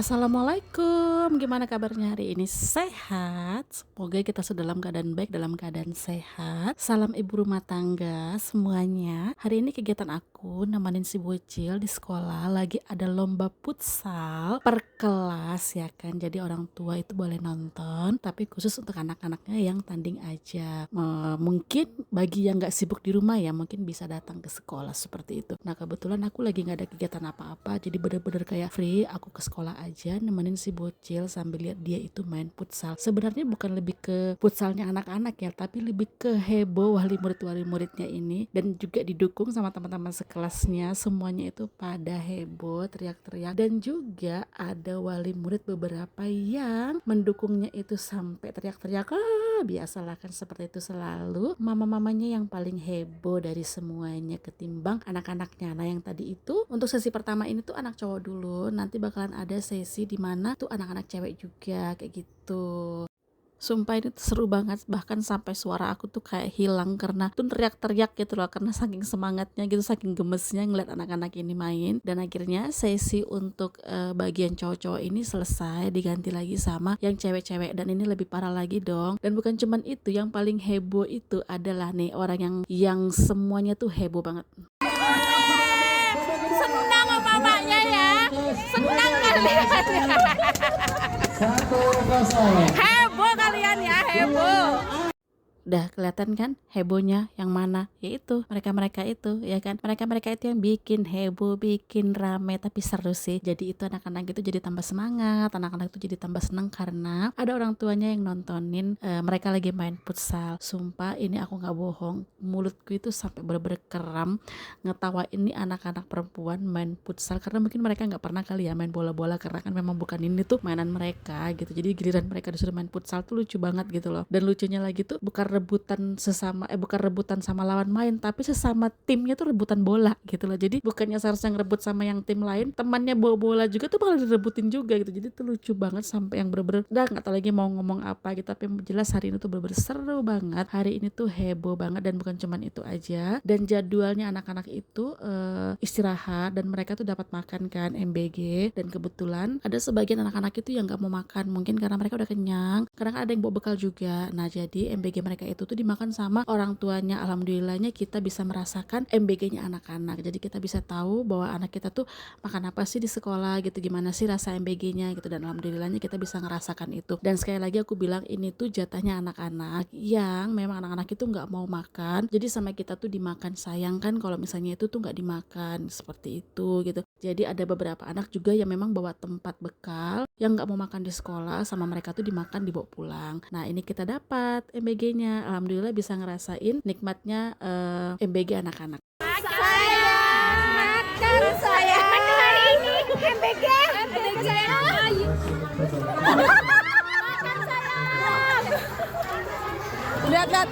Assalamualaikum, gimana kabarnya hari ini? Sehat? Semoga kita sudah dalam keadaan baik, dalam keadaan sehat. Salam ibu rumah tangga semuanya. Hari ini kegiatan aku nemenin si bocil di sekolah lagi ada lomba futsal per kelas ya kan. Jadi orang tua itu boleh nonton, tapi khusus untuk anak-anaknya yang tanding aja. Mungkin bagi yang gak sibuk di rumah ya, mungkin bisa datang ke sekolah seperti itu. Nah kebetulan aku lagi gak ada kegiatan apa-apa, jadi bener-bener kayak free, aku ke sekolah aja nemenin si bocil sambil lihat dia itu main futsal. Sebenarnya bukan lebih ke futsalnya anak-anak ya, tapi lebih ke heboh wali muridnya ini, dan juga didukung sama teman-teman sekelasnya. Semuanya itu pada heboh, teriak-teriak, dan juga ada wali murid beberapa yang mendukungnya itu sampai teriak-teriak. Biasalah kan seperti itu selalu. Mama-mamanya yang paling heboh dari semuanya ketimbang anak-anaknya. Nah yang tadi itu untuk sesi pertama ini tuh anak cowok dulu, nanti bakalan ada sesi di mana tuh anak-anak cewek juga kayak gitu. Sumpah ini tuh seru banget, bahkan sampai suara aku tuh kayak hilang karena tuh teriak-teriak gitu loh, karena saking semangatnya gitu, saking gemesnya ngeliat anak-anak ini main. Dan akhirnya sesi untuk bagian cowok-cowok ini selesai, diganti lagi sama yang cewek-cewek, dan ini lebih parah lagi dong. Dan bukan cuman itu, yang paling heboh itu adalah nih orang yang semuanya tuh heboh banget. Senang sama mamanya ya, senang kalian. 1-0. Heboh kalian ya, heboh. Udah kelihatan kan hebohnya yang mana? Yaitu mereka-mereka itu ya kan. Mereka-mereka itu yang bikin heboh, bikin rame, tapi seru sih. Jadi itu anak-anak itu jadi tambah semangat, anak-anak itu jadi tambah seneng karena ada orang tuanya yang nontonin mereka lagi main futsal. Sumpah ini aku gak bohong, mulutku itu sampai bener-bener keram ngetawain ini anak-anak perempuan main futsal, karena mungkin mereka gak pernah kali ya main bola-bola, karena kan memang bukan ini tuh mainan mereka gitu. Jadi giliran mereka disuruh main futsal tuh lucu banget gitu loh. Dan lucunya lagi tuh bukan rebutan sama lawan main, tapi sesama timnya tuh rebutan bola gitu loh. Jadi bukannya seharusnya ngerebut sama yang tim lain, temannya bawa bola juga tuh malah direbutin juga gitu. Jadi tuh lucu banget sampai yang bener-bener udah gak tahu lagi mau ngomong apa gitu. Tapi jelas hari ini tuh bener-bener seru banget. Hari ini tuh heboh banget, dan bukan cuman itu aja. Dan jadwalnya anak-anak itu istirahat, dan mereka tuh dapat makan kan MBG. Dan kebetulan ada sebagian anak-anak itu yang gak mau makan, mungkin karena mereka udah kenyang, karena kan ada yang bawa bekal juga. Nah jadi MBG mereka itu tuh dimakan sama orang tuanya. Alhamdulillahnya kita bisa merasakan MBG-nya anak-anak, jadi kita bisa tahu bahwa anak kita tuh makan apa sih di sekolah gitu, gimana sih rasa MBG-nya gitu. Dan alhamdulillahnya kita bisa ngerasakan itu. Dan sekali lagi aku bilang, ini tuh jatahnya anak-anak yang memang anak-anak itu nggak mau makan, jadi sama kita tuh dimakan. Sayang kan kalau misalnya itu tuh nggak dimakan, seperti itu gitu. Jadi ada beberapa anak juga yang memang bawa tempat bekal yang nggak mau makan di sekolah, sama mereka tuh dimakan dibawa pulang. Nah ini kita dapat MBG-nya. Alhamdulillah bisa ngerasain nikmatnya MBG anak-anak. Saya makan saya. Menu hari ini MBG. saya. Makan saya. Lihat-lihat,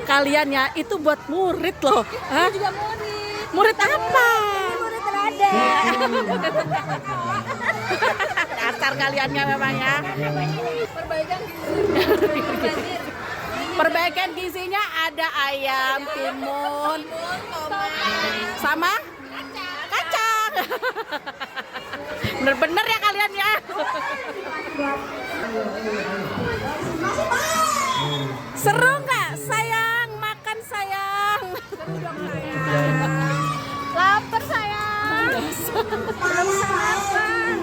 kalian ya, itu buat murid loh. Hah? Juga murid. Murid apa? Murid terada. Dasar kaliannya memang ya. Perbaikan gizinya ada ayam, timun, sama kacang. Bener-bener ya kalian ya. Seru nggak sayang? Makan sayang. Lapar sayang. Belum sarapan.